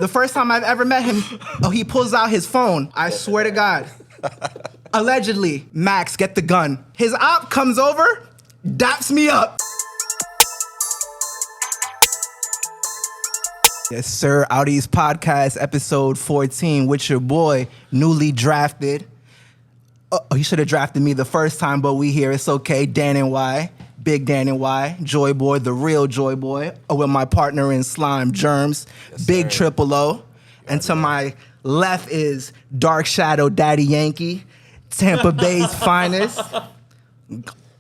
The first time I've ever met him, he pulls out his phone. I swear to God. Allegedly, Max, get the gun. His op comes over, daps me up. Yes, sir. OutEast podcast, episode 14, with your boy, newly drafted. Oh, he should have drafted me the first time, but we here. It's okay. Dan and Y, Big Dan and Y, Joy Boy, the real Joy Boy, with my partner in slime, Germs, yes, Big sir. Triple O. And to my left is Dark Shadow Daddy Yankee, Tampa Bay's finest.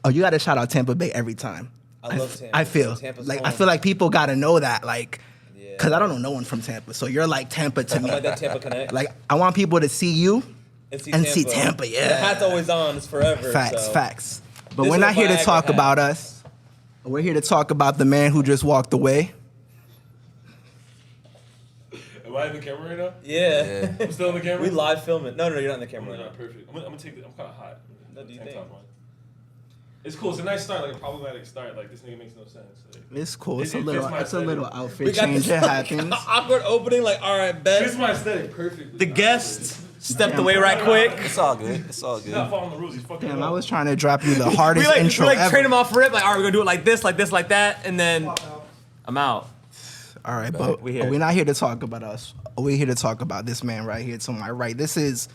Oh, you got to shout out Tampa Bay every time. I love Tampa. I feel like home. I feel like people got to know that, like, because I don't know no one from Tampa, so you're like Tampa to me. I like that Tampa connect. Like, I want people to see you and see Tampa, yeah. The hat's always on, it's forever. Facts. But we're not here to talk about us. We're here to talk about the man who just walked away. Am I in the camera right now? Yeah. I'm still in the camera? We live filming. No, you're not in the camera right now. Perfect. I'm gonna take I'm kind of hot. What do you think? It's cool. It's a nice start, like a problematic start. Like, this nigga makes no sense. Like, it's cool. It's a little outfit change. It happens. Awkward opening, like, all right, bet. Fits my aesthetic perfectly. The guest stepped away right quick. It's all good. It's all good. He's not following the rules. He's fucking Damn, I was trying to drop you the hardest intro we like ever. train him off rip, like, all right, we're gonna do it like this, like that, and then I'm out. All right, but we're not here to talk about us. We're here to talk about this man right here to my right. This is,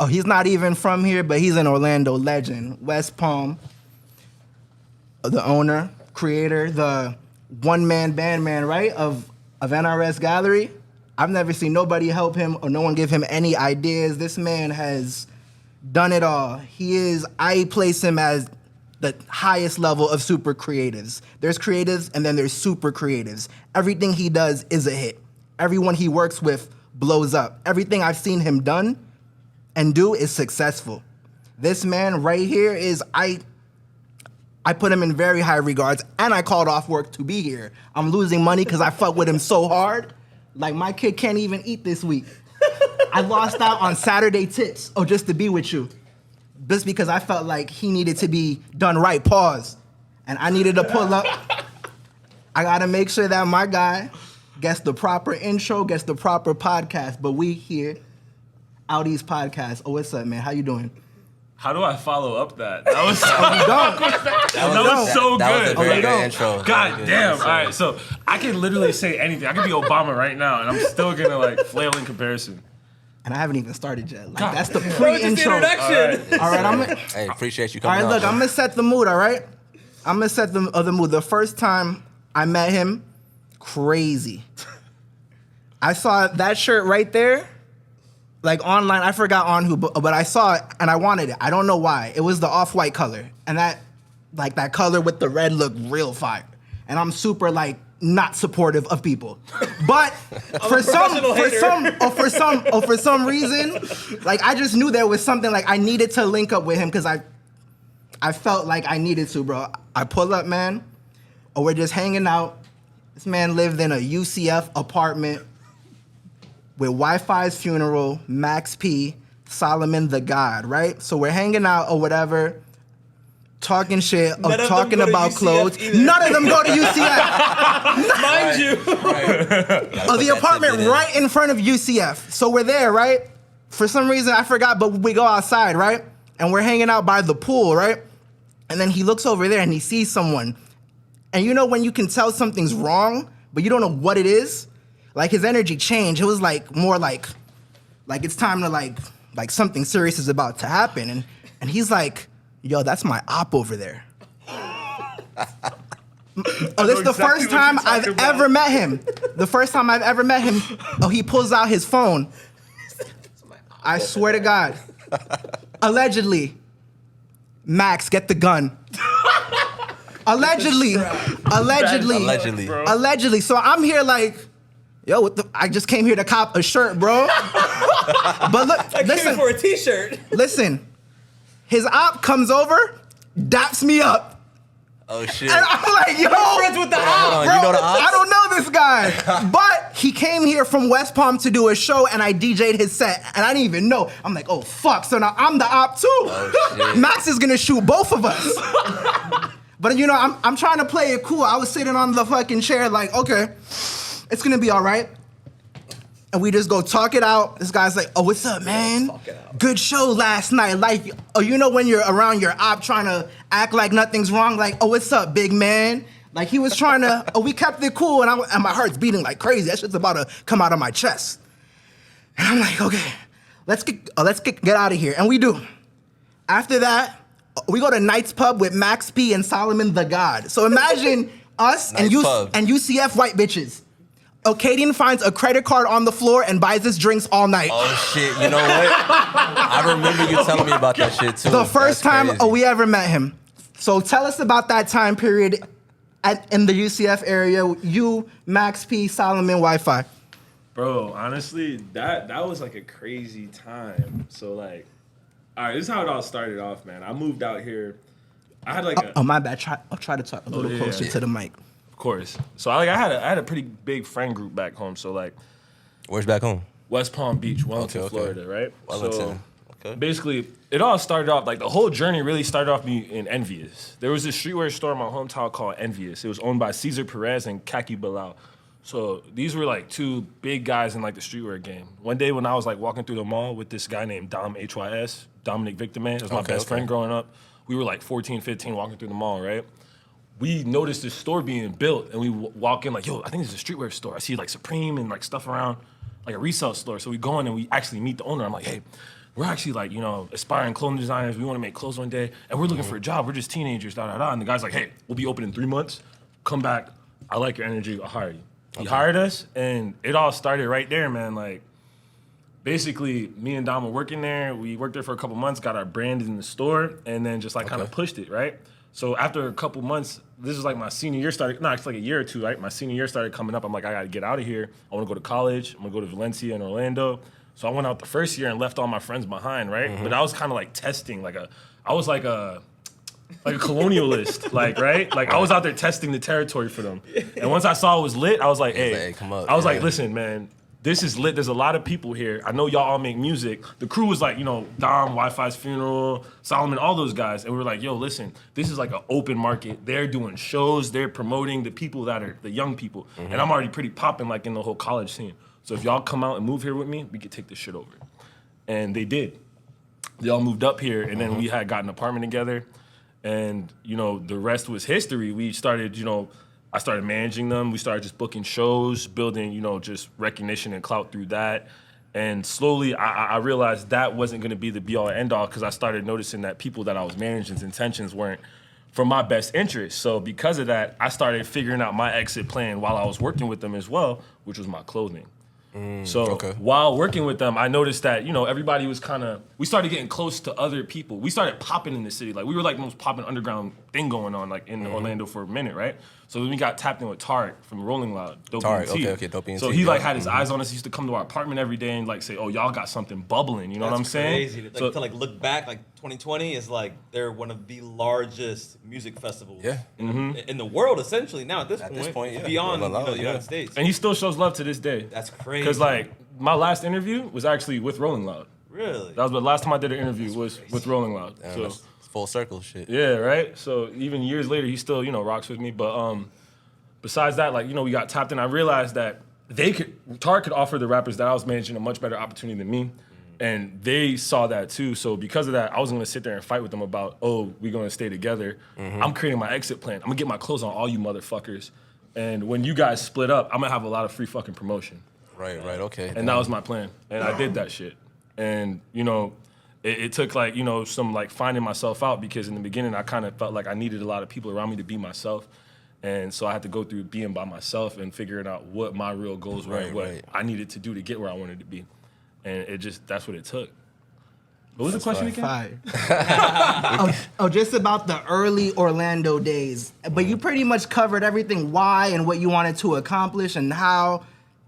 he's not even from here, but he's an Orlando legend. West Palm, the owner, creator, the one-man band man, right, of NRS Gallery. I've never seen nobody help him or no one give him any ideas. This man has done it all. I place him as the highest level of super creatives. There's creatives and then there's super creatives. Everything he does is a hit. Everyone he works with blows up. Everything I've seen him done and do is successful. This man right here is, I put him in very high regards, and I called off work to be here. I'm losing money because I fuck with him so hard. Like, my kid can't even eat this week. I lost out on Saturday tips, just to be with you. Just because I felt like he needed to be done right, pause. And I needed to pull up. I gotta make sure that my guy gets the proper intro, gets the proper podcast. But we here, OutEast podcast. Oh, what's up, man? How you doing? How do I follow up that? That was so that was so good. That was a very good intro. God damn. All right, so I can literally say anything. I could be Obama right now, and I'm still gonna like flail in comparison. And I haven't even started yet. Like, God, that's the Bro, pre-intro. introduction. All right, Hey, appreciate you coming. All right, look, I'm gonna set the mood. All right, I'm gonna set the mood. The first time I met him, crazy. I saw that shirt right there. Like, online, I forgot on who, but I saw it and I wanted it. I don't know why. It was the off-white color. And that color with the red looked real fire. And I'm super, like, not supportive of people. But for some reason, like, I just knew there was something, like, I needed to link up with him because I felt like I needed to, bro. I pull up, man, we're just hanging out. This man lived in a UCF apartment with Wi-Fi's Funeral, Max P, Solomon the God, right? So we're hanging out or whatever, talking shit, talking about clothes. None of them go to UCF. Mind you. Right. The apartment right in front of UCF. So we're there, right? For some reason, I forgot, but we go outside, right? And we're hanging out by the pool, right? And then he looks over there and he sees someone. And you know when you can tell something's wrong, but you don't know what it is? Like, his energy changed. It was like more like it's time to like something serious is about to happen. And he's like, yo, that's my op over there. This is the first time I've ever met him. The first time I've ever met him, he pulls out his phone. I swear to God. Allegedly, Max, get the gun. Allegedly. So I'm here like, yo, I just came here to cop a shirt, bro. But look, I came here for a t-shirt. Listen, his op comes over, daps me up. Oh, shit. And I'm like, yo, friends with the op, bro, you know the ops? I don't know this guy. But he came here from West Palm to do a show, and I DJ'd his set, and I didn't even know. I'm like, oh, fuck, so now I'm the op, too. Oh, shit. Max is gonna shoot both of us. But, you know, I'm trying to play it cool. I was sitting on the fucking chair like, okay, it's gonna be all right. and we just go talk it out. This guy's like, "Oh, what's up, man? Good show last night." Like, oh, you know when you're around your op trying to act like nothing's wrong. Like, "Oh, what's up, big man?" Like he was trying to. Oh, we kept it cool, and my heart's beating like crazy. That shit's about to come out of my chest. And I'm like, okay, let's get out of here, and we do. After that, we go to Knight's Pub with Max P and Solomon the God. So imagine us and UCF white bitches. KDN finds a credit card on the floor and buys us drinks all night. Oh shit! You know what? I remember you telling me about that shit too. The first time we ever met him. So tell us about that time period in the UCF area. You, Max P, Solomon, Wi-Fi. Bro, honestly, that was like a crazy time. So like, all right, this is how it all started off, man. I moved out here. I had like oh my bad. I'll try to talk a little closer to the mic. Of course. So I had a pretty big friend group back home. So like, where's back home? West Palm Beach, Wellington, Florida, right? Wellington. So basically, it all started off like the whole journey really started off being Envious. There was this streetwear store in my hometown called Envious. It was owned by Cesar Perez and Kaki Bilal. So these were like two big guys in like the streetwear game. One day when I was like walking through the mall with this guy named Dom HYS, Dominic Victor Man, it was my best friend growing up. We were like 14, 15 walking through the mall, right? We noticed this store being built and we walk in like, yo, I think this is a streetwear store. I see like Supreme and like stuff around, like a resale store. So we go in and we actually meet the owner. I'm like, hey, we're actually like, you know, aspiring clothing designers. We want to make clothes one day and we're looking for a job. We're just teenagers, And the guy's like, hey, we'll be open in 3 months. Come back. I like your energy. I'll hire you. He hired us, and it all started right there, man. Like, basically, me and Dom were working there. We worked there for a couple months, got our brand in the store, and then just like kind of pushed it, right? So after a couple months, this is like my senior year started. No, it's like a year or two, right? My senior year started coming up. I'm like, I got to get out of here. I want to go to college. I'm gonna go to Valencia and Orlando. So I went out the first year and left all my friends behind, right? But I was kind of like testing, I was like a colonialist, like, right? Like, I was out there testing the territory for them. And once I saw it was lit, I was like, hey, come up. I was like, listen, man, this is lit. There's a lot of people here. I know y'all all make music. The crew was like, you know, Dom, Wi-Fi's Funeral, Solomon, all those guys. And we were like, yo, listen, this is like an open market. They're doing shows. They're promoting the people that are the young people. And I'm already pretty popping, like, in the whole college scene. So if y'all come out and move here with me, we could take this shit over. And they did. They all moved up here, and then we had got an apartment together. And, you know, the rest was history. We started, you know, I started managing them. We started just booking shows, building, you know, just recognition and clout through that. And slowly I realized that wasn't going to be the be-all and end-all because I started noticing that people that I was managing's intentions weren't for my best interest. So because of that, I started figuring out my exit plan while I was working with them as well, which was my clothing. While working with them, I noticed that, you know, everybody was we started getting close to other people. We started popping in the city. Like, we were like the most popping underground thing going on, like, in Orlando for a minute, right? So then we got tapped in with Tariq from Rolling Loud. Tariq, okay, Dope E&T. So he, like, had his eyes on us. He used to come to our apartment every day and, like, say, oh, y'all got something bubbling, you know what I'm saying? Crazy. Like, to, like, look back, like, 2020 is, like, they're one of the largest music festivals in the world, essentially, now at this point beyond, you know, the United States. And he still shows love to this day. That's crazy. Because, like, my last interview was actually with Rolling Loud. Really? That was the last time I did an interview was with Rolling Loud. Damn, so that's full circle shit. Yeah, right? So even years later, he still, you know, rocks with me. But besides that, like, you know, we got tapped in. I realized that Tariq could offer the rappers that I was managing a much better opportunity than me. And they saw that too. So because of that, I wasn't gonna sit there and fight with them about, oh, we're gonna stay together. I'm creating my exit plan. I'm gonna get my clothes on all you motherfuckers. And when you guys split up, I'm gonna have a lot of free fucking promotion. Right, okay. And that was my plan. And I did that shit. And, you know, it took, like, you know, some, like, finding myself out because in the beginning I kind of felt like I needed a lot of people around me to be myself. And so I had to go through being by myself and figuring out what my real goals were and what I needed to do to get where I wanted to be. And that's what it took. What was the question again? Just about the early Orlando days. But you pretty much covered everything, why and what you wanted to accomplish and how.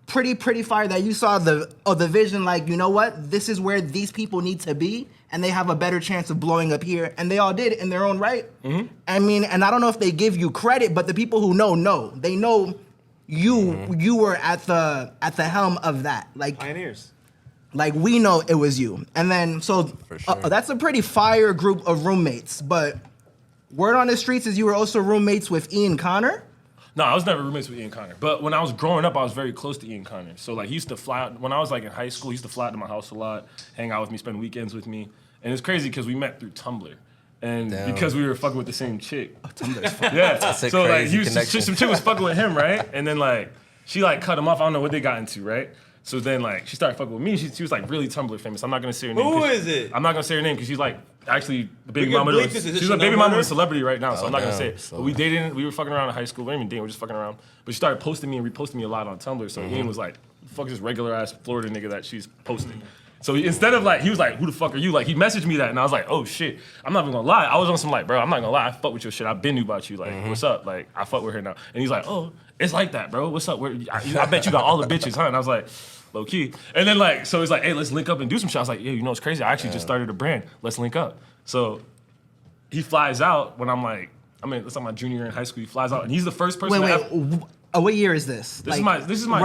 Pretty fire that you saw the vision, like, you know what, this is where these people need to be and they have a better chance of blowing up here, and they all did in their own right. I mean, and I don't know if they give you credit, but the people who know they know you were at the helm of that, like pioneers. Like, we know it was you. And then so For sure. That's a pretty fire group of roommates. But word on the streets is you were also roommates with Ian Connor. No, I was never roommates with Ian Connor. But when I was growing up, I was very close to Ian Connor. So like he used to fly out, when I was like in high school, he used to fly out to my house a lot, hang out with me, spend weekends with me. And it's crazy because we met through Tumblr. And because we were fucking with the same chick. Tumblr's fun. Yeah. That's a so like crazy some chick was fucking with him, right? And then like she like cut him off. I don't know what they got into, right? So then like she started fucking with me. She was like really Tumblr famous. I'm not gonna say her name. Who is it? I'm not gonna say her name because she's like actually the baby can mama. bleep this. Is She's she a baby no mama of murder? a celebrity right now, so I'm not gonna say it. So- But we dated. We were fucking around in high school. We didn't even date. We were just fucking around. But she started posting me and reposting me a lot on Tumblr. So Ian was like, "Fuck this regular ass Florida nigga that she's posting." So instead of like, he was like, "Who the fuck are you?" Like he messaged me that, and I was like, "Oh shit." I'm not even gonna lie. I was on some like, bro, I'm not gonna lie. I fuck with your shit. I've been knew about you. Like, what's up? Like, I fuck with her now. And he's like, "Oh, it's like that, bro. What's up? I bet you got all the bitches, huh?" And I was like, low key. And then like, so he's like, "Hey, let's link up and do some shit." I was like, "Yeah, you know what's crazy? I actually just started a brand. Let's link up." So he flies out when I'm like, it's like my junior year in high school. He flies out, and he's the first person. What year is this? This is my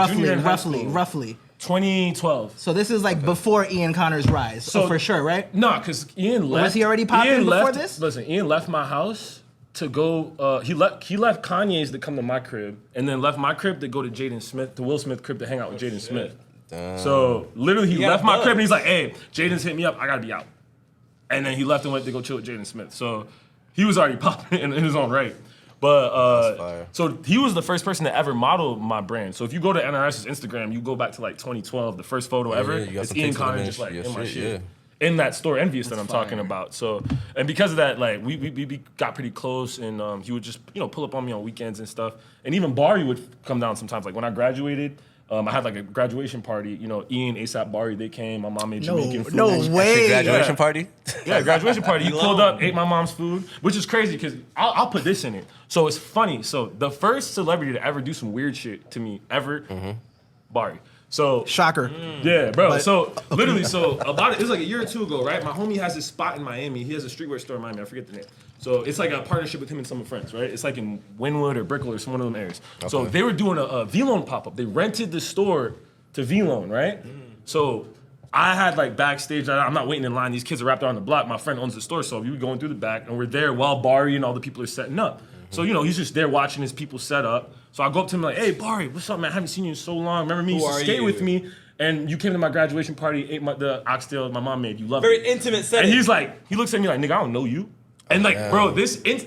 junior year in high school. Roughly. 2012. So this is like before Ian Connor's rise. So for sure, right? No, because Ian left. Was he already popping before this? Listen, Ian left my house to go. He left Kanye's to come to my crib, and then left my crib to go to Jaden Smith, to Will Smith crib to hang out with Jaden Smith. So literally, he left my crib, and he's like, "Hey, Jaden's hit me up. I gotta be out." And then he left and went to go chill with Jaden Smith. So he was already popping in his own right. But so he was the first person to ever model my brand. So if you go to NRS's Instagram, you go back to like 2012, the first photo ever. It's Ian Connor just like in my shit. In that store, Envious, that I'm talking about. So, and because of that, like we got pretty close, and he would just pull up on me on weekends and stuff. And even Bari would come down sometimes. Like when I graduated, I had like a graduation party. Ian, A AP Bari, they came. My mom made Jamaican food. No way. Graduation party? Yeah, graduation party. He pulled up, ate my mom's food, which is crazy because I'll put this in it. So it's funny. So the first celebrity to ever do some weird shit to me ever, Bari. So shocker. Yeah, bro. So literally, it was like a year or two ago, right? My homie has this spot in Miami. He has a streetwear store in Miami. I forget the name. So it's like a partnership with him and some friends, right? It's like in Wynwood or Brickell or some one of them areas. Okay. So they were doing a V-Loan pop-up. They rented the store to V-Loan, right? So I had like backstage. I'm not waiting in line. These kids are wrapped around the block. My friend owns the store, so we were going through the back, and we're there while Bari and all the people are setting up. So he's just there watching his people set up. So I go up to him like, "Hey, Bari, what's up, man? I haven't seen you in so long. Remember me? You used to skate with me, and you came to my graduation party, ate the oxtail my mom made. You love it." Very intimate setting. And he looks at me like, "Nigga, I don't know you." And like, bro,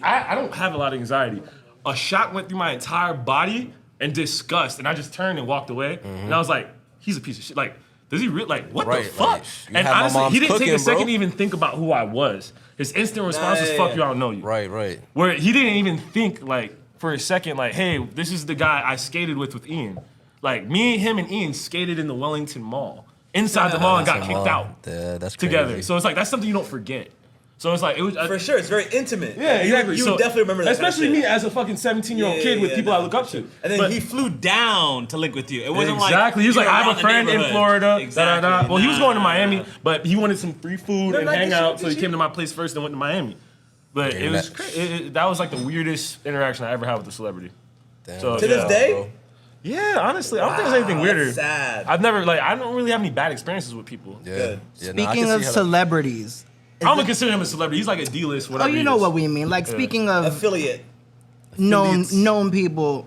I don't have a lot of anxiety. A shot went through my entire body and disgust, and I just turned and walked away. And I was like, "He's a piece of shit." Like, does he really, like, what the fuck? Like, and honestly, he didn't take a second to even think about who I was. His instant response was, "Fuck you, I don't know you." Right. Where he didn't even think, like, for a second, like, "Hey, this is the guy I skated with Ian." Like, me, him, and Ian skated in the Wellington Mall, inside the mall, and got kicked out That's together. crazy. So it's like, that's something you don't forget. So it's like, it was for sure. It's very intimate. Yeah, exactly. You definitely remember that. Especially me as a fucking 17-year-old kid with people I look up to. And then he flew down to link with you. It wasn't exactly. He was like, "I have a friend in Florida." Exactly. Well, he was going to Miami, but he wanted some free food and hang out, so he came to my place first and went to Miami. But it was crazy. That was like the weirdest interaction I ever had with a celebrity. Damn. So, to this day? Bro. Yeah, honestly, I don't think there's anything weirder. That's sad. I don't really have any bad experiences with people. Yeah. Good. Speaking of celebrities. I don't consider him a celebrity. He's like a D-list, whatever. Oh, you know what we mean. Like, speaking of affiliate. known people,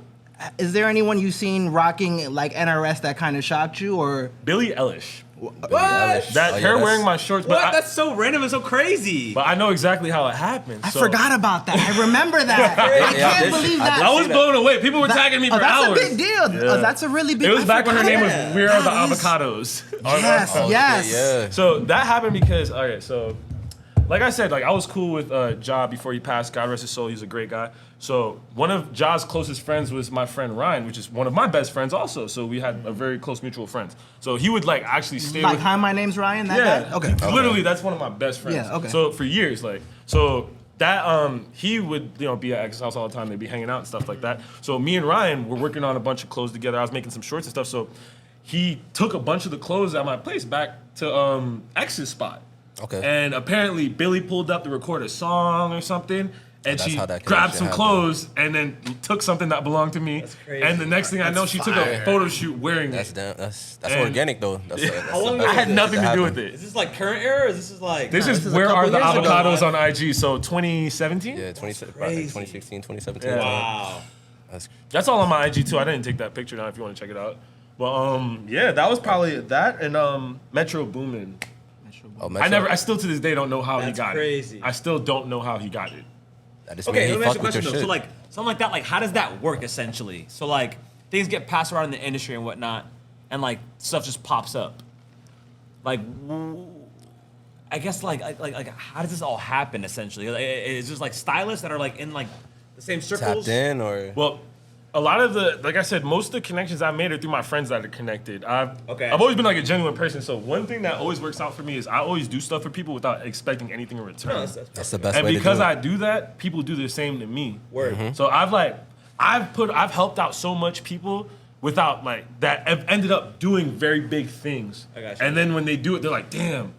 is there anyone you've seen rocking like NRS that kind of shocked you, or Billie Eilish? What? That her wearing my shorts. What? That's so random and so crazy. But I know exactly how it happened. I forgot about that. I remember that. I can't believe that. I was blown away. People were tagging me for hours. That's a big deal. Yeah. That's a really big deal. It was back when her name was Where Are the Avocados? Yes. Yeah. So that happened because, like I said, like I was cool with Ja before he passed. God rest his soul. He's a great guy. So one of Ja's closest friends was my friend Ryan, which is one of my best friends also. So we had a very close mutual friends. So he would like actually stay with. Hi, my name's Ryan. That guy? Okay. Literally, that's one of my best friends. Yeah. Okay. So for years, he would be at X's house all the time. They'd be hanging out and stuff like that. So me and Ryan were working on a bunch of clothes together. I was making some shorts and stuff. So he took a bunch of the clothes at my place back to X's spot. Okay. And apparently Billy pulled up to record a song or something, and she how that grabbed some happened. clothes and then took something that belonged to me. That's crazy. And the next thing I know, she took a photo shoot wearing it. That's organic though. That's How long ago I was had this? nothing to do with Is it. this like current era? Or is this like? This is is Where a Are couple the years ago. Avocados on IG? So 2017? Yeah, 2016, 2017. Yeah. Wow. That's all on my IG too. I didn't take that picture now if you want to check it out. But yeah, that was probably that and Metro Boomin. Oh, I still to this day don't know how he got crazy. it. I still don't know how he got it. Okay, let me ask you a question though. So like something like that, like how does that work essentially? So like things get passed around in the industry and whatnot, and like stuff just pops up. Like I guess like how does this all happen essentially? Is just like stylists that are like in like the same circles? Tapped in or well, a lot of the like I said, most of the connections I made are through my friends that are connected. I've always been like a genuine person. So one thing that always works out for me is I always do stuff for people without expecting anything in return. that's the best and way to do it. And because I do that, people do the same to me. Word. Mm-hmm. So I've helped out so much people without like that have ended up doing very big things. I got you. And then when they do it, they're like, damn,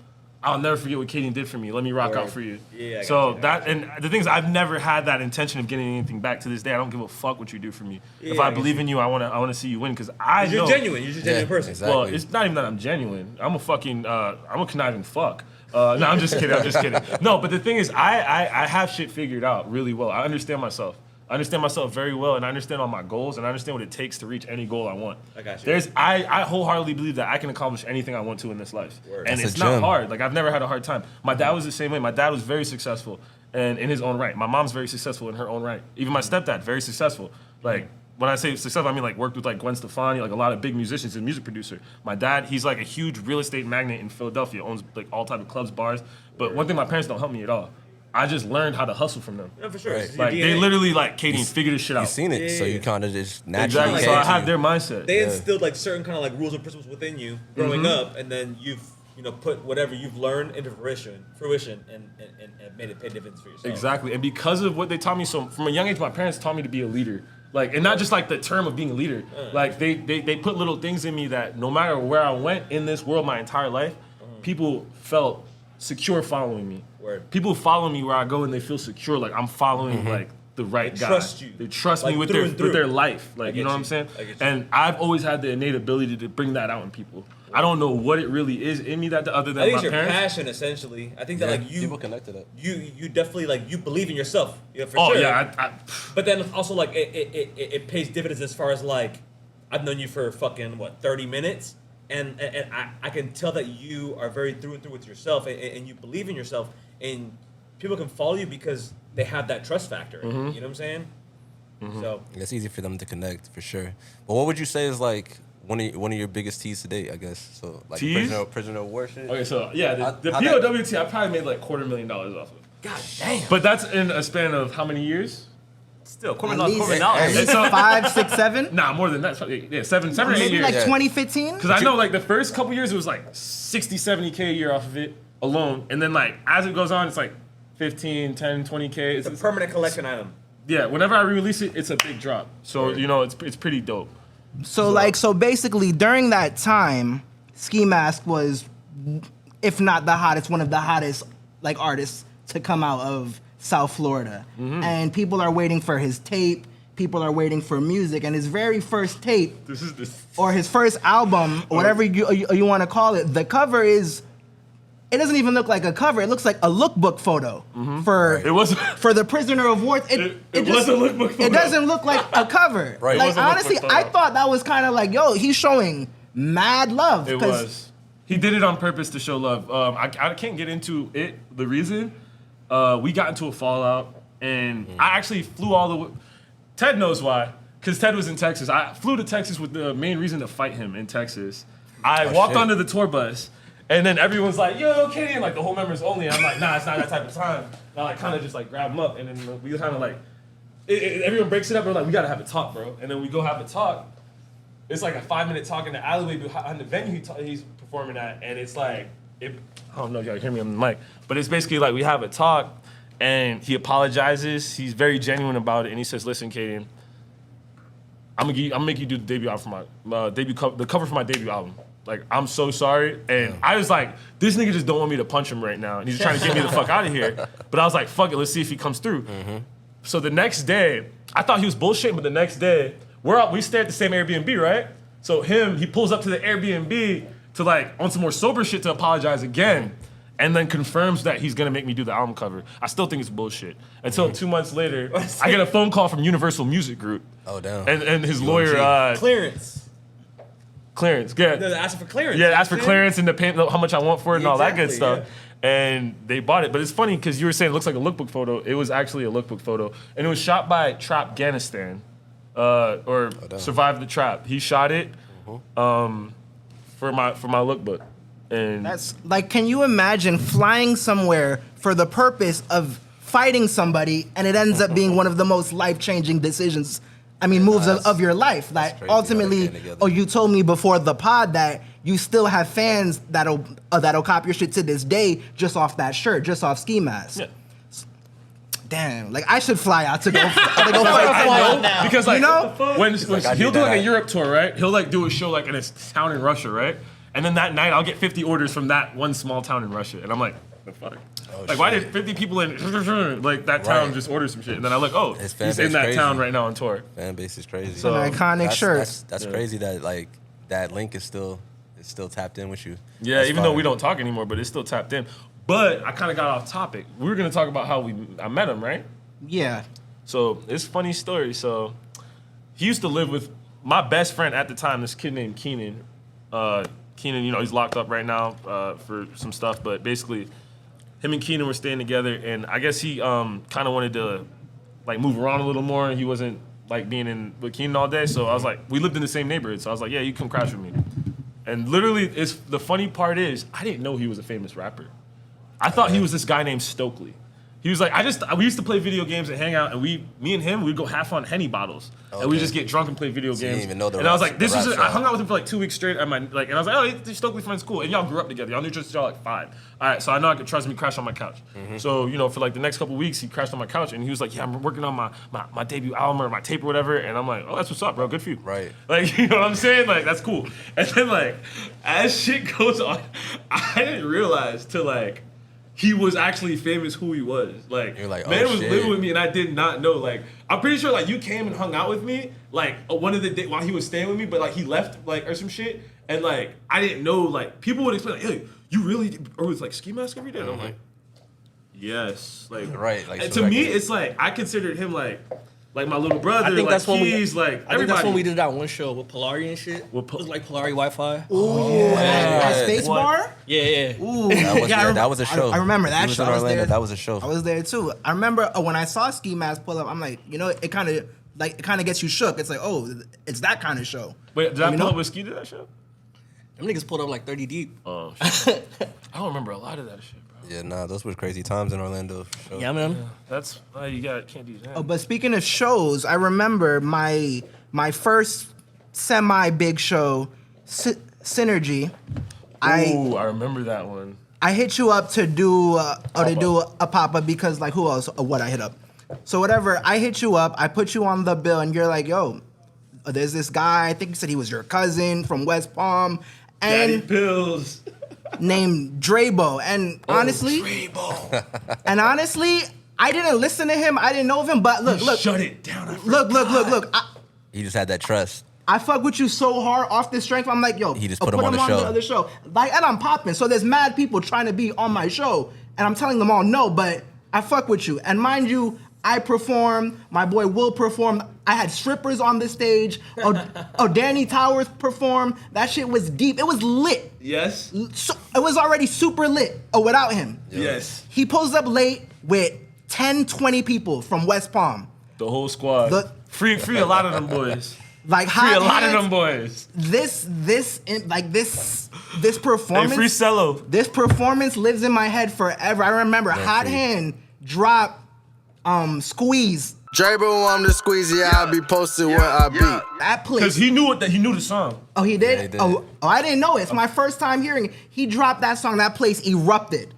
I'll never forget what KDN did for me. Let me rock out for you. Yeah, so that and the thing is, I've never had that intention of getting anything back to this day. I don't give a fuck what you do for me. Yeah, if I believe in you, I wanna see you win because you're know genuine. You're just a genuine person. Exactly. Well, it's not even that I'm genuine. I'm a conniving fuck. No, I'm just kidding. No, but the thing is, I have shit figured out really well. I understand myself. I understand myself very well, and I understand all my goals, and I understand what it takes to reach any goal I want. I got you. I wholeheartedly believe that I can accomplish anything I want to in this life. Word. And That's it's a not gem. hard. Like, I've never had a hard time. My dad was the same way. My dad was very successful and in his own right. My mom's very successful in her own right. Even my stepdad, very successful. Like, when I say successful, I mean like worked with like Gwen Stefani, like a lot of big musicians and music producer. My dad, he's like a huge real estate magnate in Philadelphia, owns like all type of clubs, bars. But one thing, my parents don't help me at all. I just learned how to hustle from them. No, for sure. Right. Like they literally like KDN figure this shit out. You've seen it, so you kind of just naturally. Exactly. So I have their mindset. They instilled like certain kind of like rules and principles within you growing up, and then you've put whatever you've learned into fruition, and made it pay dividends for yourself. Exactly. And because of what they taught me, so from a young age, my parents taught me to be a leader. Like, and not just like the term of being a leader. Like they put little things in me that no matter where I went in this world my entire life, people felt secure following me. Word. People follow me where I go and they feel secure, like I'm following like the right guy. Trust you. They trust Like me with through their and through. life. Like, you know what I'm saying? I get you. And I've always had the innate ability to bring that out in people. I don't know what it really is in me that other than I think my it's your parents. passion essentially. I think that like people connect to that. You definitely like you believe in yourself. Yeah, for Oh sure. yeah, But then also like it pays dividends as far as like I've known you for fucking 30 minutes, and I can tell that you are very through and through with yourself, and you believe in yourself, and people can follow you because they have that trust factor. You know what I'm saying? So It's easy for them to connect for sure. But what would you say is like one of your biggest teas today? I guess so. Like Teas? prisoner of war shit. Okay, so yeah, the How'd POWT I probably made like $250,000 off of. God damn. But that's in a span of how many years? Still, At $250,000. least And so- 5, 6, 7. Nah, more than that. Yeah, seven or 8 Maybe years. like Yeah. 2015. Because I know like the first couple years it was like 60, 70K a year off of it alone. And then like as it goes on, it's like 15, 10, 20K. It's a permanent collection item. Yeah, whenever I re-release it, it's a big drop. So, it's pretty dope. So basically during that time, Ski Mask was, if not the hottest, one of the hottest like artists to come out of South Florida. And people are waiting for his tape. People are waiting for music. And his very first tape, or his first album, whatever you want to call it, the cover is, it doesn't even look like a cover. It looks like a lookbook photo for It wasn't. for the Prisoner of War. It was a lookbook photo. It doesn't look like a cover. Right. It Like was a lookbook honestly, photo. I thought that was kind of like, yo, he's showing mad love. It 'cause was. He did it on purpose to show love. I can't get into it. The reason we got into a fallout, and I actually flew all the way. Ted knows why, because Ted was in Texas. I flew to Texas with the main reason to fight him in Texas. I walked shit. onto the tour bus, and then everyone's like, "Yo, KDN," like the whole members only. I'm like, "Nah, it's not that type of time." And I like kind of just like grab him up, and then we kind of like, everyone breaks it up. We're like, "We gotta have a talk, bro," and then we go have a talk. It's like a 5-minute talk in the alleyway behind the venue he's performing at, and it's like, I don't know if y'all hear me on the mic, but it's basically like we have a talk, and he apologizes. He's very genuine about it, and he says, "Listen, KDN, I'm gonna make you do the debut album for my the cover for my debut album. Like, I'm so sorry." And I was like, this nigga just don't want me to punch him right now, and he's trying to get me the fuck out of here. But I was like, fuck it, let's see if he comes through. So the next day, I thought he was bullshitting, but the next day, we stay at the same Airbnb, right? So he pulls up to the Airbnb to like on some more sober shit to apologize again. and then confirms that he's gonna make me do the album cover. I still think it's bullshit. Until 2 months later, I get a phone call from Universal Music Group. Oh, damn. And his lawyer, Clearance. Yeah. They're asking for clearance. Yeah, ask for clearance and the pay, how much I want for it and all that good stuff. Yeah. And they bought it. But it's funny because you were saying it looks like a lookbook photo. It was actually a lookbook photo. And it was shot by Trap Afghanistan, Survive the Trap. He shot it for my lookbook. And That's like, can you imagine flying somewhere for the purpose of fighting somebody and it ends up being one of the most life-changing decisions, moves of your life? Like, crazy ultimately, you told me before the pod that you still have fans that'll cop your shit to this day just off that shirt, just off Ski Mask. Yeah. Damn, like I should fly out to go fight. Because like, when I he'll need do like that. a Europe tour, right? He'll like do a show like in a town in Russia, right? And then that night I'll get 50 orders from that one small town in Russia, and I'm like, the fuck. Like, why did 50 people in like that town just order some shit? And then I look, oh, His fan he's base in that crazy. town right now on tour. Fan base is crazy. So- An iconic shirt. That's crazy that like that link is still tapped in with you. Yeah, That's even though fire. we don't talk anymore, but it's still tapped in. But I kind of got off topic. We were gonna talk about how I met him, right? Yeah. So it's a funny story. So he used to live with my best friend at the time, this kid named Keenan. Keenan, he's locked up right now for some stuff, but basically him and Keenan were staying together, and I guess he kind of wanted to like move around a little more. He wasn't like being in with Keenan all day, so I was like, we lived in the same neighborhood, so I was like, yeah, you come crash with me. And literally, the funny part is, I didn't know he was a famous rapper. I thought he was this guy named Stokely. He was like, we used to play video games and hang out, and me and him, we'd go half on Henny bottles, and we just get drunk and play video So you games. didn't even know the and I was rap- like, this the is. rap I song. hung out with him for like 2 weeks straight, and I was like, oh, this Stokely friend's cool, and y'all grew up together. Y'all knew each other like 5. All right, so I know I could trust him. He crashed on my couch. So for like the next couple weeks, he crashed on my couch, and he was like, yeah, I'm working on my debut album or my tape or whatever, and I'm like, oh, that's what's up, bro. Good for you. Right. Like, you know what I'm saying? Like, that's cool. And then like, as shit goes on, I didn't realize till like, he was actually famous who he was. Like, You're like, man oh, was shit. living with me and I did not know. Like, I'm pretty sure like you came and hung out with me like one of the days while he was staying with me, but like he left like or some shit. And like I didn't know, like people would explain like, hey, you really or was like Ski Mask every day? And I'm like, yes. Like Right, like, and so to I me get it. it's like I considered him like my little brother. I think like that's when he's like I think everybody. that's when we did that one show with Polari and shit. With It was like Polari Wi-Fi. At Space What? Bar? Yeah, yeah. Ooh. That was a show. I remember that He was show. in I was Orlando. there. That was a show. I was there too. I remember when I saw Ski Mask pull up, I'm like, it kind of gets you shook. It's like, oh, it's that kind of show. Wait, did I You pull know? up with Ski to that show? Them niggas pulled up like 30 deep. Oh shit. I don't remember a lot of that shit, bro. Yeah, nah, those were crazy times in Orlando. For sure. Yeah, man. That's can't do that. Oh, but speaking of shows, I remember my first semi big show, Synergy. Ooh, I remember that one. I hit you up to do a pop-up because like who else? What I hit up. So whatever, I hit you up. I put you on the bill, and you're like, yo, there's this guy. I think you said he was your cousin from West Palm, Daddy and Pills. named Drabo. And honestly, I didn't listen to him. I didn't know of him. But look, Shut it down. look. He just had that trust. I fuck with you so hard off the strength. I'm like, yo, He just put him on the show. the other show. Like, and I'm popping. So there's mad people trying to be on my show, and I'm telling them all no, but I fuck with you. And mind you, I perform. My boy Will perform. I had strippers on the stage. Danny Towers performed. That shit was deep. It was lit. Yes. So, it was already super lit without him. Yes. He pulls up late with 10, 20 people from West Palm. The whole squad. Free a lot of them boys. Like Free a hot lot of hands. them boys. This Hey, performance. free cello. This performance lives in my head forever. I remember Hot free. Hand drop Squeeze. Drabo on the squeezy, I'll be posted where I be. That Because place. he knew the song. Oh, he did? Yeah, he did. Oh, I didn't know it. It's my first time hearing it. He dropped that song. That place erupted.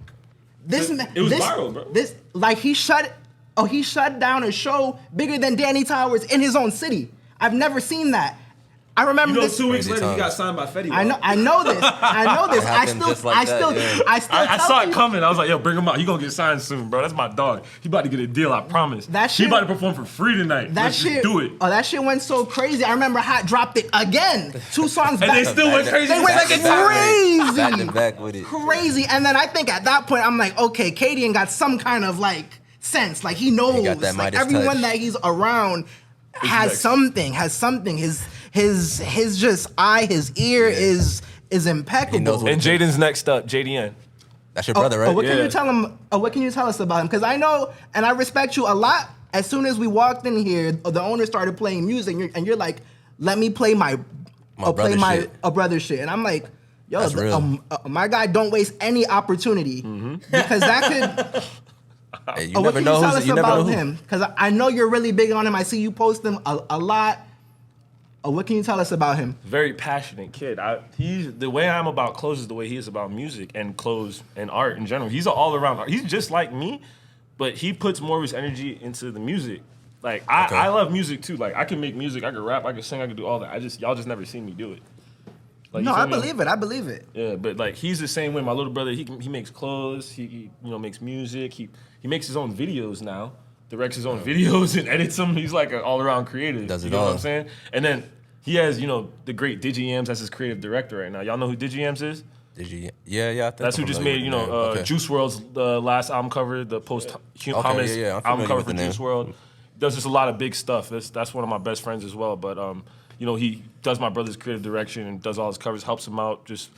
It was viral, bro. He shut down a show bigger than Danny Towers in his own city. I've never seen that. I remember You know, this. 2 weeks Crazy later, he got times. signed by Fetty. I know this. It happened just like that, I tell saw it people- coming. I was like, yo, bring him out. He gonna get signed soon, bro. That's my dog. He about to get a deal, I promise. That He shit- about to perform for free tonight. That Let's shit, just do it. Oh, that shit went so crazy. I remember Hot dropped it again. 2 songs And back. they still went crazy. They went Back to crazy. back to back with it. Crazy. And then I think at that point, I'm like, okay, KDN got some kind of like sense. Like he knows. He got that like Midas everyone touch. that he's around has next. something. His just eye, his ear is impeccable. He knows what- And Jaden's next up, JDN. That's your brother, right? What can Yeah. you tell him? What can you tell us about him? Because I know and I respect you a lot. As soon as we walked in here, the owner started playing music, and you're like, "Let me play my brother shit. a brother shit." And I'm like, "Yo, That's real. my guy, don't waste any opportunity because that could." Hey, you what never can know you tell who's. us You never know about who. him? Because I know you're really big on him. I see you post him a lot. What can you tell us about him? Very passionate kid. He's the way I'm about clothes is the way he is about music and clothes and art in general. He's an all around art. He's just like me, but he puts more of his energy into the music. Like I love music too. Like I can make music, I can rap, I can sing, I can do all that. Y'all just never seen me do it. Like, No, you feel I me? believe it. I believe it. Yeah, but like he's the same way. My little brother, he makes clothes. He makes music. He makes his own videos now. Directs his own videos and edits them. He's like an all around creative. Does it you know what all. I'm saying? And then he has the great DigiAms as his creative director right now. Y'all know who DigiAms is? Did you? Yeah. I think That's who I'm just familiar made with the name. Okay. Juice WRLD's last album cover, the post hummus yeah, I'm album familiar cover with for the name. Juice WRLD. Does just a lot of big stuff. That's one of my best friends as well. But he does my brother's creative direction and does all his covers, helps him out. Just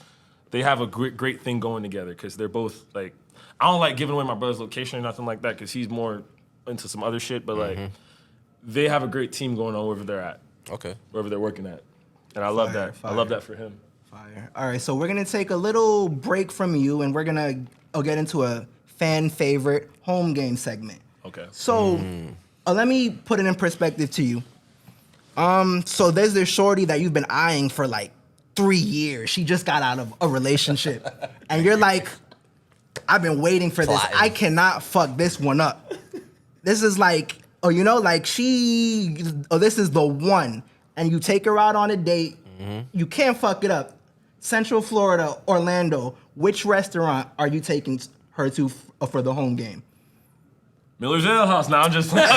they have a great thing going together because they're both like I don't like giving away my brother's location or nothing like that because he's more into some other shit. But like they have a great team going on wherever they're at, Okay. wherever they're working at, and I love that. I love that for him. Fire. All right, so we're gonna take a little break from you, and we're gonna get into a fan favorite home game segment. Okay. So, let me put it in perspective to you. So there's this shorty that you've been eyeing for like 3 years. She just got out of a relationship, and you're like, I've been waiting for this. Plotting. I cannot fuck this one up. This is like, this is the one, and you take her out on a date. You can't fuck it up. Central Florida, Orlando. Which restaurant are you taking her to for the home game? Miller's Ale House. Now I'm just. Stop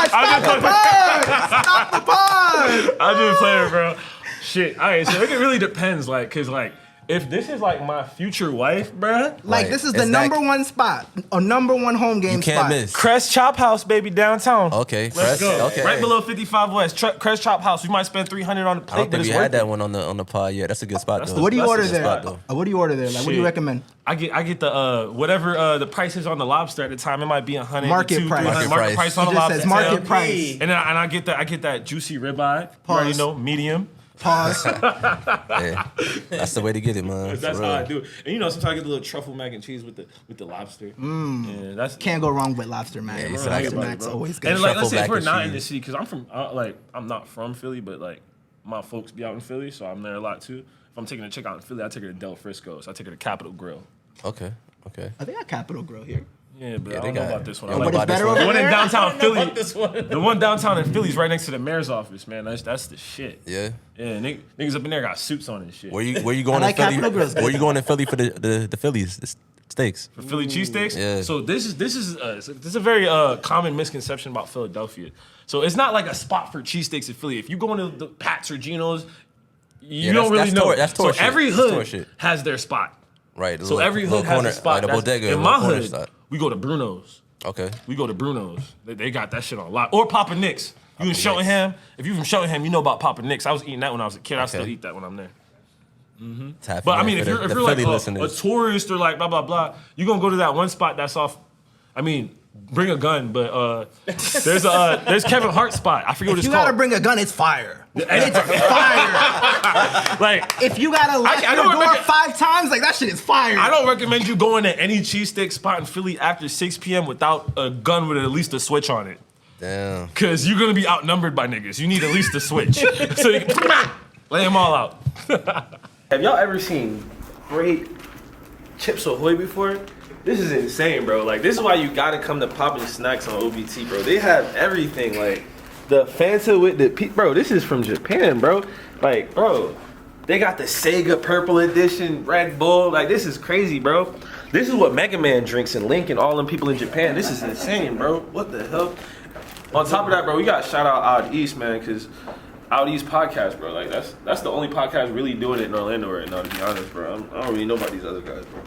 Stop the pod! I'm just playing, bro. Shit. All right, so it really depends, like, cause like, if this is like my future wife, bruh. Like, Right. this is It's the that- number one spot, a number one home game You can't spot. miss. Crest Chop House, baby, downtown. Okay. Let's Crest, go. Okay. Right below 55 West. Crest Chop House. We might spend $300 on the I plate, don't but think it's we worth had that it. one on the pod yet. That's a good spot That's though. What do you That's a order good there? spot, though. What do you order there? Like, what do you Shit. recommend? I get the whatever the price is on the lobster at the time. It might be 100, Market 200, price. 300. Market Market price. price on It the just lobster. says market tail. price. And then I get that juicy ribeye. You already know, medium. Pause. Yeah. That's the way to get it, man. That's For how I real. do it. And sometimes I get the little truffle mac and cheese with the lobster. Yeah, that's Can't go wrong with lobster mac. Yeah, you said Lobster I got it, mac's bro. always good. And like, let's Truffle say if mac we're and not in cheese. the city, because I'm from I'm not from Philly, but like my folks be out in Philly, so I'm there a lot too. If I'm taking a chick out in Philly, I take her to Del Frisco's. I take her to Capitol Grill. Okay. I think I Capitol Grill here. Yeah, but Yeah, I they don't know got about this one. You I don't like know What is about this better one? over the one in there? downtown Philly. The one downtown in Philly is right next to the mayor's office, man. That's the shit. Yeah. Yeah, niggas up in there got suits on and shit. Where you going like in Philly? Capitol Grill's good. Where you going in Philly for the Phillies the steaks? For Philly cheesesteaks. Yeah. So this is a very common misconception about Philadelphia. So it's not like a spot for cheesesteaks in Philly. If you go into the Pat's or Geno's, you don't really know. That's tour so shit. every That's tour hood shit. has their spot. Right. So every hood has a spot. Like the bodega. In little my corner hood, spot. we go to Bruno's. Okay. We go to Bruno's. They got that shit on lock. Or Papa Nick's. You in Cheltenham? If you from Cheltenham, you know about Papa Nick's. I was eating that when I was a kid. I still eat that when I'm there. Tap But in I mean, for if the you're like Philly a listeners. tourist or like blah blah blah, you gonna go to that one spot that's off. I mean, bring a gun, but there's Kevin Hart's spot. I forget what If it's you called. gotta bring a gun, it's fire. It's fire. Like, If you gotta lock I your don't door remember- 5 times, like that shit is fire. I don't recommend you going to any cheesesteak spot in Philly after 6 p.m. without a gun with at least a switch on it. Damn. Cause you're gonna be outnumbered by niggas. You need at least a switch. So you can lay them all out. Have y'all ever seen great Chips Ahoy before? This is insane, bro. Like, this is why you gotta come to Poppin' Snacks on OBT, bro. They have everything. Like, The Fanta with the bro. This is from Japan, bro. Like, bro, they got the Sega Purple Edition Red Bull. Like, this is crazy, bro. This is what Mega Man drinks and Link and all them people in Japan. This is insane, bro. What the hell? On top of that, bro, we got to shout out OutEast, man, because OutEast podcast, bro. Like, that's the only podcast really doing it in Orlando right now, to be honest, bro. I don't really know about these other guys, bro.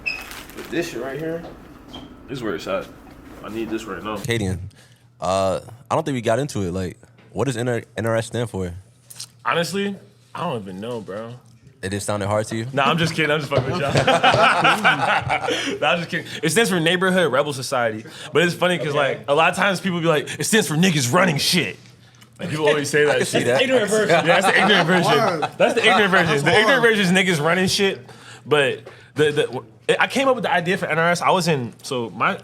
But this shit right here, this is where it's at. I need this right now. KDN, I don't think we got into it. Like, what does NRS stand for? Honestly, I don't even know, bro. It just sounded hard to you? Nah, I'm just kidding. I'm just fucking with y'all. Nah, I'm just kidding. It stands for Neighborhood Rebel Society. But it's funny because, like, a lot of times people be like, it stands for niggas running shit. Like, people always say that shit. That. Ignorant version. Yeah, that's the ignorant version. That's the ignorant version. The ignorant version is niggas running shit. But I came up with the idea for NRS. I was in, so my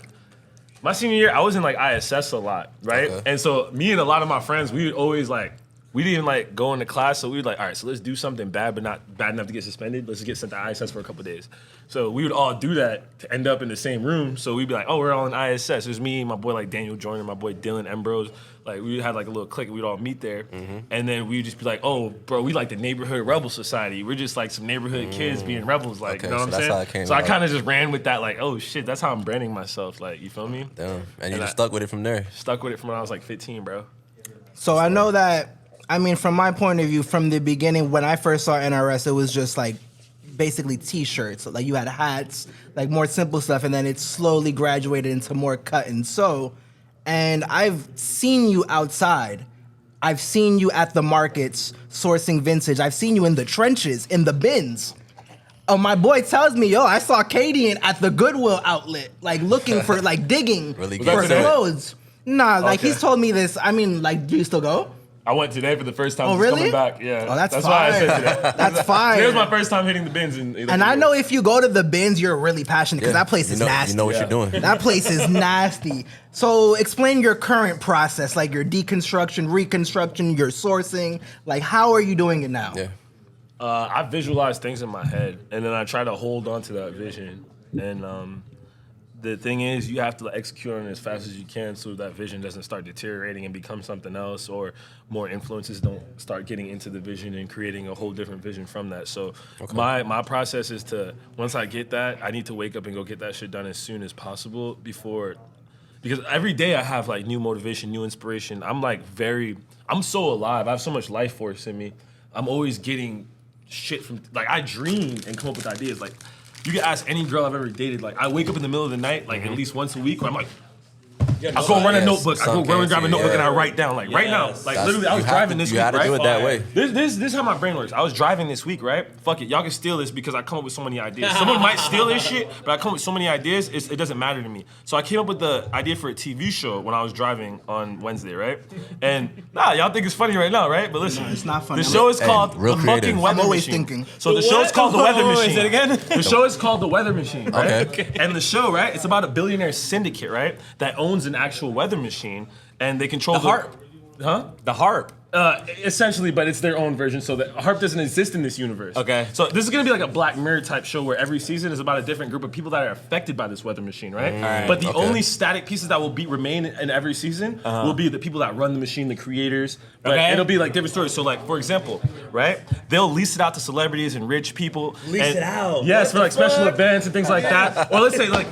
senior year, I was in, like, ISS a lot, right? Okay. And so me and a lot of my friends, we would always, like, we didn't even like go into class, so we would like, all right, so let's do something bad, but not bad enough to get suspended. Let's get sent to ISS for a couple days. So we would all do that to end up in the same room. So we'd be like, oh, we're all in ISS. It was me, my boy like Daniel Joyner, my boy Dylan Ambrose. Like we had like a little clique. We'd all meet there, and then we'd just be like, oh, bro, we like the Neighborhood Rebel Society. We're just like some neighborhood kids being rebels, like Okay, you know so what that's I'm how saying. it came So I about. kind of just ran with that, like, oh shit, that's how I'm branding myself. Like you feel me? Damn. And you And just I- stuck with it from there. Stuck with it from when I was like 15, bro. So I know that, I mean, from my point of view, from the beginning, when I first saw NRS, it was just like basically t-shirts. Like you had hats, like more simple stuff, and then it slowly graduated into more cut and sew. And I've seen you outside. I've seen you at the markets sourcing vintage. I've seen you in the trenches, in the bins. Oh, my boy tells me, yo, I saw KDN at the Goodwill outlet, like looking for, like digging Really for good today? clothes. Nah, like Okay. he's told me this. I mean, like, do you still go? I went today for the first time. Oh, since really? Coming back, yeah. Oh, that's why I fire. said today. That's fire. It was my first time hitting the bins. And I know if you go to the bins, you're really passionate because that place is nasty. You know what you're doing. That place is nasty. So explain your current process, like your deconstruction, reconstruction, your sourcing. Like, how are you doing it now? Yeah. I visualize things in my head, and then I try to hold on to that vision. And the thing is, you have to execute on it as fast as you can so that vision doesn't start deteriorating and become something else, or more influences don't start getting into the vision and creating a whole different vision from that. So my process is to, once I get that, I need to wake up and go get that shit done as soon as possible because every day I have like new motivation, new inspiration. I'm so alive. I have so much life force in me. I'm always getting shit from, like, I dream and come up with ideas. Like, you can ask any girl I've ever dated. Like, I wake up in the middle of the night, like, at least once a week, where I'm like, I'll go run a Yes, notebook. I go run and grab a notebook and I write down. Like, right now, like, literally, I was driving this week, You had to right? do it that way. This is how my brain works. I was driving this week, right? Fuck it, y'all can steal this because I come up with so many ideas. Someone might steal this shit, but I come up with so many ideas, it doesn't matter to me. So I came up with the idea for a TV show when I was driving on Wednesday, right? And y'all think it's funny right now, right? But listen, it's not funny. The show is called real The creative. Fucking Weather I'm always Machine. thinking. So the show is called The Weather Wait, Machine. say it again? The show is called The Weather Machine, right? Okay. And the show, right? It's about a billionaire syndicate, right? That owns an actual weather machine, and they control The harp. Huh? The harp. Essentially, but it's their own version, so that harp doesn't exist in this universe. Okay. So this is gonna be like a Black Mirror type show where every season is about a different group of people that are affected by this weather machine, right? Alright. But the Okay. only static pieces that will remain in every season will be the people that run the machine, the creators. But Okay. it'll be like different stories. So like, for example, right? They'll lease it out to celebrities and rich people. Lease it out? Yes, What for the like special fuck? events and things like that. Or let's say like,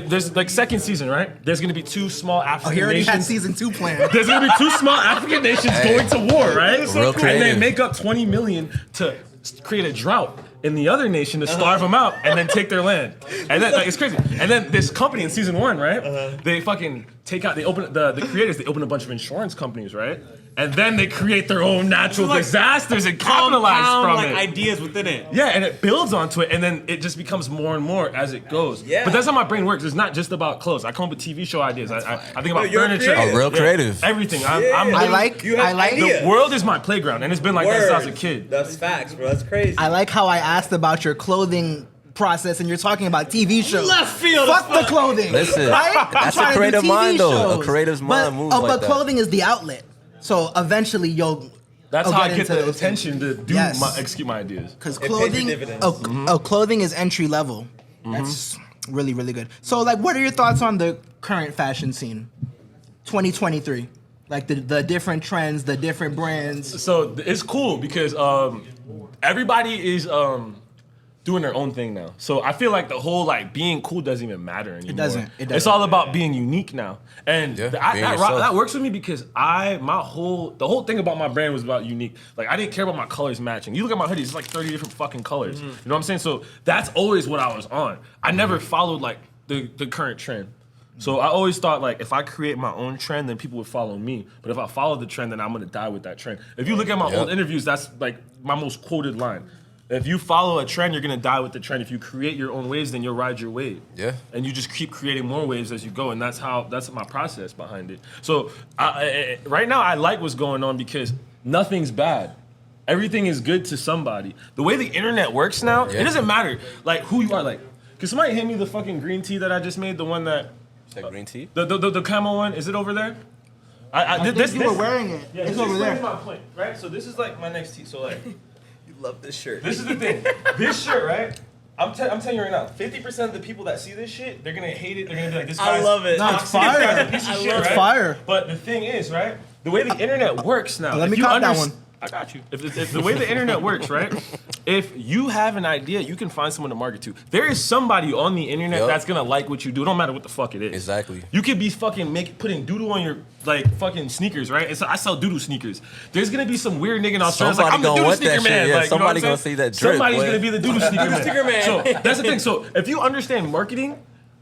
there's like second season, right? There's gonna be two small Oh, African he already had nations. season 2 planned. There's gonna be two small African nations going to war, right? Real And creative. they make up 20 million to create a drought in the other nation to starve them out and then take their land. And then like, it's crazy. And then this company in season 1, right? They fucking take out. They open the creators. They open a bunch of insurance companies, right? And then they create their own natural like disasters and capitalize from like it. ideas within it. Yeah, and it builds onto it, and then it just becomes more and more as it goes. Yeah. But that's how my brain works. It's not just about clothes. I come up with TV show ideas. I think about you're furniture. creative. Oh, real creative. Everything. I'm I literally- like, You have I like, ideas. the world is my playground, and it's been like that since I was a Word. kid. That's facts, bro. That's crazy. I like how I asked about your clothing process, and you're talking about TV shows. Left field Fuck as the clothing. Listen, right? I'm that's a trying to do creative TV mind, though. A shows. creative's mind moves like but that. clothing is the outlet. So eventually you'll. That's I'll how I get get into the those attention to do Yes. execute my ideas. Because pays you clothing, dividends. clothing is entry level. That's really, really good. So, like, what are your thoughts on the current fashion scene, 2023? Like the different trends, the different brands. So it's cool because everybody is doing their own thing now. So I feel like the whole like being cool doesn't even matter anymore. It doesn't. It's all about being unique now, and Yeah, that works for me because the whole thing about my brand was about unique. Like I didn't care about my colors matching. You look at my hoodies, it's like 30 different fucking colors. You know what I'm saying? So that's always what I was on. I never followed like the current trend. So I always thought like if I create my own trend, then people would follow me. But if I follow the trend, then I'm gonna die with that trend. If you look at my old interviews, that's like my most quoted line. If you follow a trend, you're gonna die with the trend. If you create your own waves, then you'll ride your wave. Yeah. And you just keep creating more waves as you go, and that's my process behind it. So right now, I like what's going on because nothing's bad. Everything is good to somebody. The way the internet works now, it doesn't matter like who you are. Like, can somebody hand me the fucking green tea that I just made? The one that. Is that green tea? The camo one. Is it over there? I think you were wearing it. Yeah, it's over there. My point, right? So this is like my next tee. So like. Love this shirt. This is the thing. This shirt, right? I'm telling you right now, 50% of the people that see this shit, they're gonna hate it. They're gonna be like, this guy's... I love it. No, it's fire. It's fire. But the thing is, right? The way the internet works now... Let me cop that one. I got you. If the way the internet works, right? If you have an idea, you can find someone to market to. There is somebody on the internet that's gonna like what you do. It don't matter what the fuck it is. Exactly. You could be fucking putting doodle on your like fucking sneakers, right? And so I sell doodle sneakers. There's gonna be some weird nigga in Australia like, I'm the doodle sneaker man. Yeah, like, somebody you know gonna see that drip. Somebody's gonna be the doodle sneaker man. man. So that's the thing. So if you understand marketing,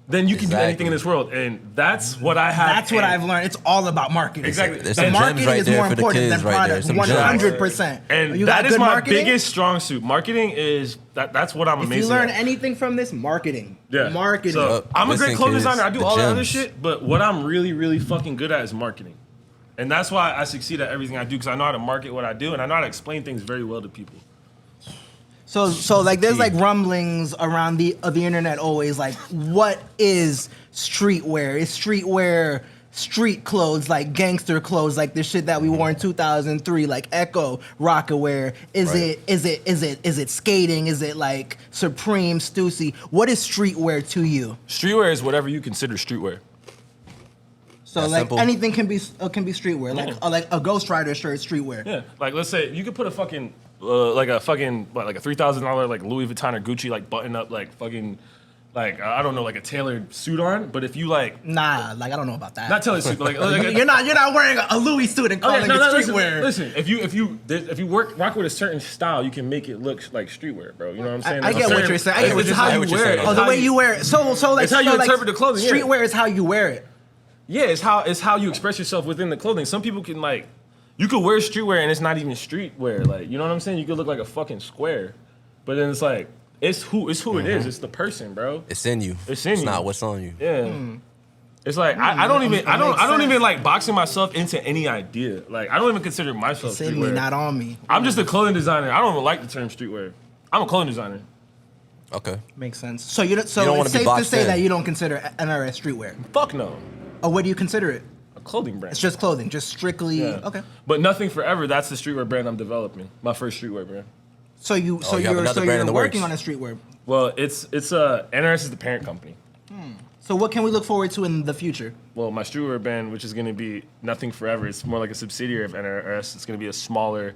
then you can do anything in this world, and that's what I have. That's what I've learned. It's all about marketing. Exactly. There's The some marketing gems right is there more for the important kids than right there. product. Some gems. 100%. And You that got is good my marketing? biggest strong suit. Marketing is that's what I'm If amazing you learn at. anything from this, marketing. Yeah. Marketing. So I'm a great Listen, clothing kids, designer. I do the all that other gems. shit, but what I'm really, really fucking good at is marketing. And that's why I succeed at everything I do, because I know how to market what I do, and I know how to explain things very well to people. So like there's like rumblings around the internet always like, what is streetwear? Is streetwear street clothes, like gangster clothes, like the shit that we wore in 2003, like Echo Rockaware? Is it skating? Is it like Supreme, Stussy? What is streetwear to you? Streetwear is whatever you consider streetwear. So That's like simple. anything can be streetwear, like a Ghost Rider shirt, streetwear. Yeah, like let's say you could put a fucking like a $3,000 like Louis Vuitton or Gucci like button up like fucking like I don't know like a tailored suit on, but if you like Nah, like I don't know about that. not tailored suit, but like you're not wearing a Louis suit and calling it streetwear. Listen, if you rock with a certain style, you can make it look like streetwear, bro. You know what I'm saying? I get what you're saying. I get It's what how you're you saying. wear it. Oh, the way you wear it. So like it's how you interpret the clothing. Yeah. Streetwear is how you wear it. Yeah, it's how you express yourself within the clothing. Some people can like, you could wear streetwear and it's not even streetwear. Like, you know what I'm saying? You could look like a fucking square, but then it's like it's who it is. It's the person, bro. It's in you. It's in you. It's not what's on you. Yeah. It's like I don't even like boxing myself into any idea. Like I don't even consider myself It's in me, streetwear. not on me. I'm just a clothing designer. I don't even like the term streetwear. I'm a clothing designer. Okay. Makes sense. So you don't, You don't wanna it's be safe to boxed say in. that you don't consider NRS streetwear. Fuck no. Or what do you consider it? A clothing brand. It's just clothing, just strictly. Yeah. Okay. But nothing forever. That's the streetwear brand I'm developing. My first streetwear brand. So you have another brand in the working works. on a streetwear. Well, it's NRS is the parent company. So what can we look forward to in the future? Well, my streetwear brand, which is going to be nothing forever, it's more like a subsidiary of NRS. It's going to be a smaller,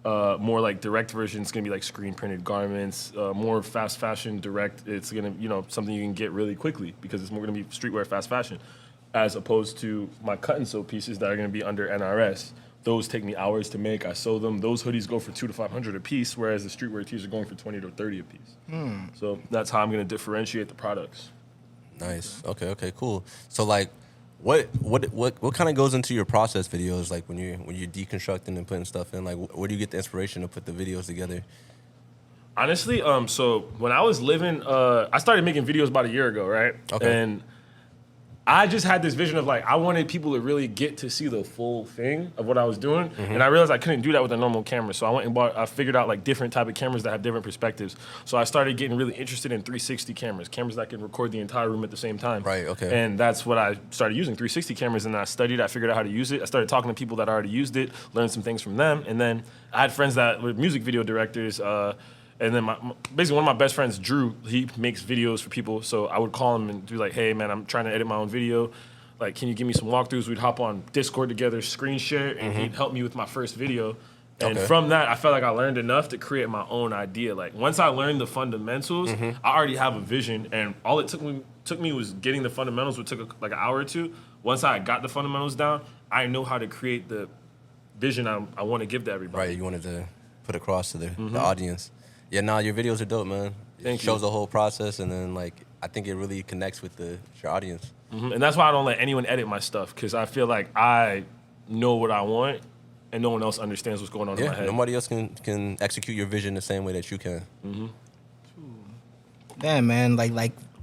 more like direct version. It's going to be like screen printed garments, more fast fashion direct. It's going to, something you can get really quickly because it's more going to be streetwear fast fashion, as opposed to my cut and sew pieces that are going to be under NRS. Those take me hours to make. I sew them. Those hoodies go for $200 to $500 a piece, whereas the streetwear tees are going for $20 to $30 a piece. So that's how I'm going to differentiate the products. Nice. Okay, cool. So like what kind of goes into your process videos, like when you're deconstructing and putting stuff in? Like where do you get the inspiration to put the videos together? Honestly, so when I was living, I started making videos about a year ago, right? Okay. And I just had this vision of like, I wanted people to really get to see the full thing of what I was doing. And I realized I couldn't do that with a normal camera. So I went and I figured out like different type of cameras that have different perspectives. So I started getting really interested in 360 cameras that can record the entire room at the same time. Right, okay. And that's what I started using, 360 cameras. And I studied, I figured out how to use it. I started talking to people that already used it, learned some things from them. And then I had friends that were music video directors, and then basically one of my best friends, Drew, he makes videos for people. So I would call him and be like, hey, man, I'm trying to edit my own video. like, can you give me some walkthroughs? We'd hop on Discord together, screen share, and he'd help me with my first video. And from that, I felt like I learned enough to create my own idea. Like, once I learned the fundamentals, I already have a vision, and all it took me was getting the fundamentals, which took like an hour or two. Once I got the fundamentals down, I know how to create the vision I want to give to everybody. Right, you wanted to put across to the audience. Yeah, your videos are dope, man. Thank It shows you. the whole process, and then, like, I think it really connects with your audience. And that's why I don't let anyone edit my stuff, because I feel like I know what I want, and no one else understands what's going on in my head. Nobody else can execute your vision the same way that you can. Damn, man, like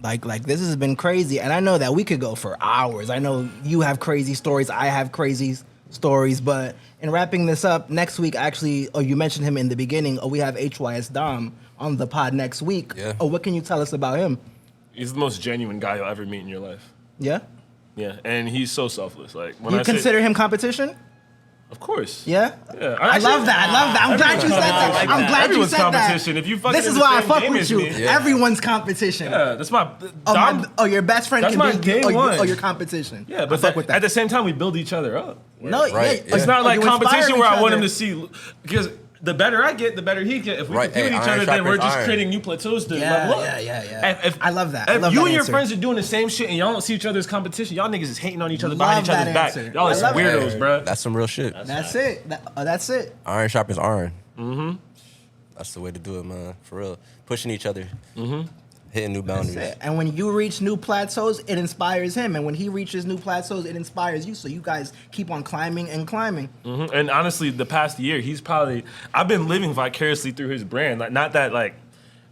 this has been crazy, and I know that we could go for hours. I know you have crazy stories, I have crazy stories, but in wrapping this up, next week, actually, you mentioned him in the beginning, we have HYS Dom on the pod next week. Yeah. What can you tell us about him? He's the most genuine guy you'll ever meet in your life. Yeah? Yeah, and he's so selfless. Like, when You consider him competition? Of course. Yeah? Yeah. I love that. I'm glad you said that. I'm glad you Everyone's said that. competition. If you fucking This is in the why I same fuck game with as you. me. Yeah. Everyone's competition. Yeah, that's my. Your best friend that's can my be day one. your competition. Yeah, I but fuck with that. at the same time, we build each other up. No, Right, yeah. It's not like you inspire competition where each I want him other. to see, because the better I get, the better he get. If we Right, compete with each iron other, then we're sharpens just iron. creating new plateaus to Yeah, level up. yeah. If, I love that. If I love you that and your answer. friends are doing the same shit and y'all don't see each other as competition, y'all niggas is hating on each other behind Love each other's that back. answer. Y'all I is love weirdos, it. bro. That's some real shit. That's it. That's it. Iron sharpens iron. That's the way to do it, man. For real. Pushing each other. Hitting new boundaries. That's it. And when you reach new plateaus, it inspires him. And when he reaches new plateaus, it inspires you. So you guys keep on climbing and climbing. And honestly, the past year, I've been living vicariously through his brand. Like, not that, like,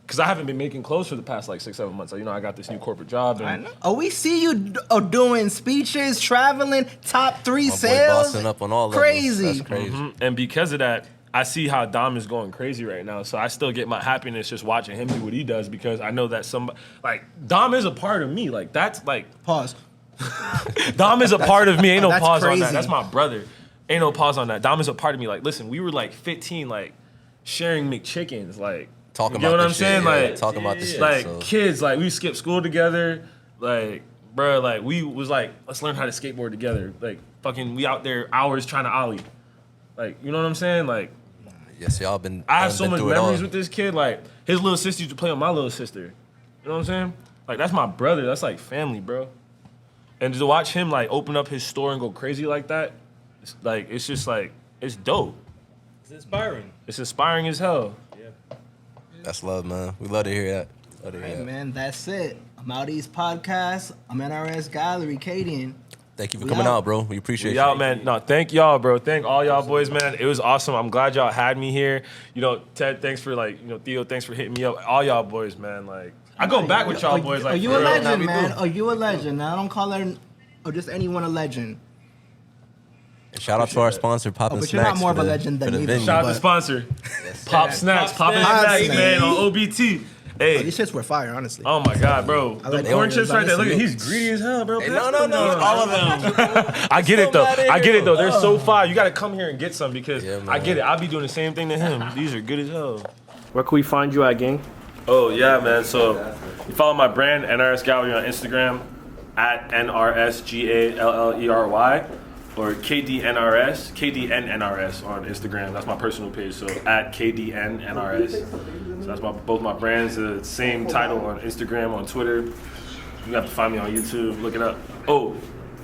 because I haven't been making clothes for the past, like, 6-7 months. Like, I got this new corporate job. I And know. Oh, we see you doing speeches, traveling, top 3 My boy sales. bossing up on all levels. Crazy. That's crazy. And because of that, I see how Dom is going crazy right now. So I still get my happiness just watching him do what he does, because I know that Dom is a part of me. Like, that's like, Pause. Dom is a part of me. Ain't no That's pause on crazy. that. That's my brother. Ain't no pause on that. Dom is a part of me. Like, listen, we were like 15, like sharing McChickens, like, Talking you know about what I'm this saying? shit, yeah. Like, Talking about this shit. like So. kids, like we skipped school together, like, bro, like we was like, let's learn how to skateboard together. Like, fucking, we out there hours trying to ollie. Like, you know what I'm saying? Like, Yes, y'all been. I have so been much through it all. memories with this kid. Like, his little sister used to play with my little sister. You know what I'm saying? Like, that's my brother. That's like family, bro. And to watch him like open up his store and go crazy like that, it's just like, it's dope. It's inspiring. It's inspiring as hell. That's love, man. We love to hear that. Love to hear Hey, that. man, that's it. I'm OutEast Podcast. I'm NRS Gallery, KDN. Thank you for We coming out. out, bro. We appreciate Y'all, you. man. No, thank y'all, bro. Thank all y'all boys, man. It was awesome. I'm glad y'all had me here. Ted, thanks for Theo, thanks for hitting me up. All y'all boys, man. Like, I go back with y'all boys. Like, Are you for a real. legend, we man? do. Are you a legend? I don't call her, or just anyone a legend. And shout out to our sponsor, Poppin' but Snacks. you're not more for of a the- legend for than the me, venue. Shout out to but- the sponsor. Pop Snacks. Poppin' Snacks. Snacks, Snacks. man, on OBT. Hey. These shits were fire, honestly. Oh my God, bro. I like The corn Oreos. chips right there. Look at, Honestly. he's greedy as hell, bro. Hey, Pass no, them down. All of them. I get it though. mad at I get you. it though. They're so fire. You gotta come here and get some, because Yeah, man. I get it. I'll be doing the same thing to him. These are good as hell. Where can we find you at, gang? Oh yeah, man. So you follow my brand, NRS Gallery, on Instagram at NRSGALLERY, or KDNRS, KDN on Instagram. That's my personal page. So at KDN So that's both my brands. The same title on Instagram, on Twitter. You have to find me on YouTube. Look it up. Oh,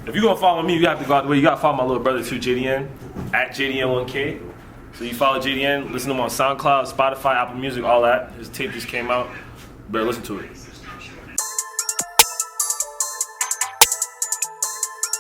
if you're gonna follow me, you have to go out the way. You gotta follow my little brother too, JDN, at JDN1K. So you follow JDN, listen to him on SoundCloud, Spotify, Apple Music, all that. His tape just came out. Better listen to it.